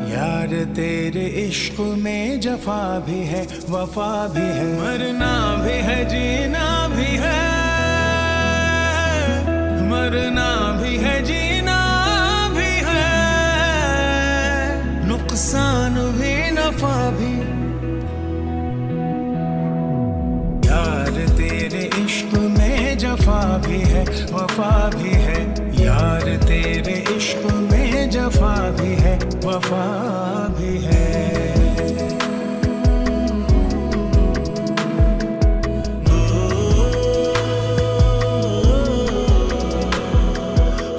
यार तेरे इश्क में जफा भी है, वफा भी है, मरना भी है, जीना भी है, मरना भी है, जीना भी है, नुकसान भी नफा भी। यार तेरे इश्क में जफा भी है, वफा भी है, यार तेरे इश्क में जफा भी है, वफा भी है।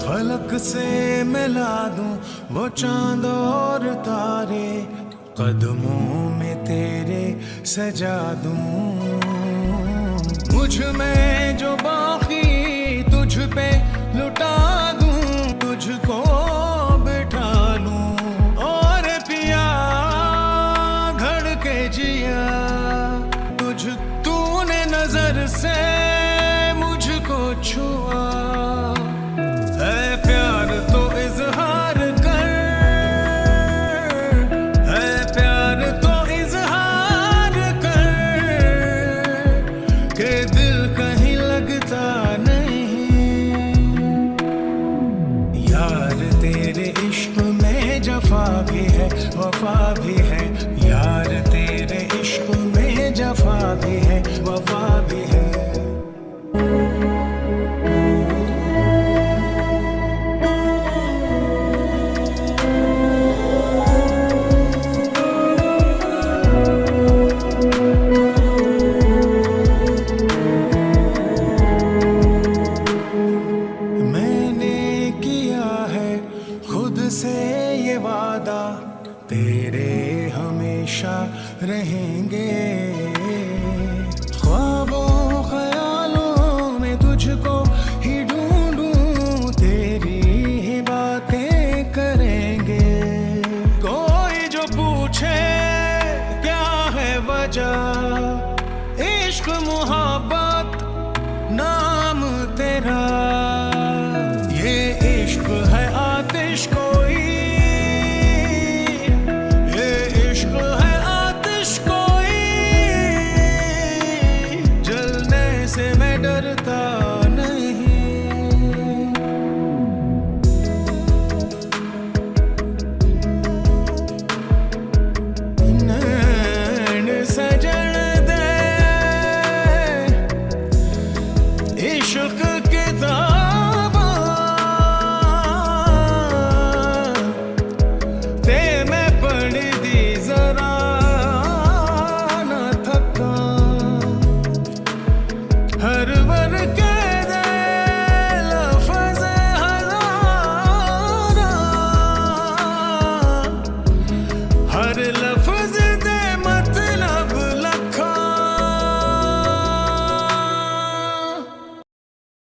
फलक से मिला दूं वो चांद और तारे, कदमों में तेरे सजा दूं, मुझ में जो बाकी तुझ पे लुटा दूं, तुझको बिठा लूं और पिया घड़ के जिया तुझ, तूने नजर से मुझको छुआ, है प्यार तो इजहार कर, है प्यार तो इजहार कर, के दिल कहीं लगता नहीं। यार तेरे इश्क में जफा भी है, वफा भी है, यार तेरे इश्क में जफा भी है, वफा भी है। खुद से ये वादा तेरे हमेशा रहेंगे।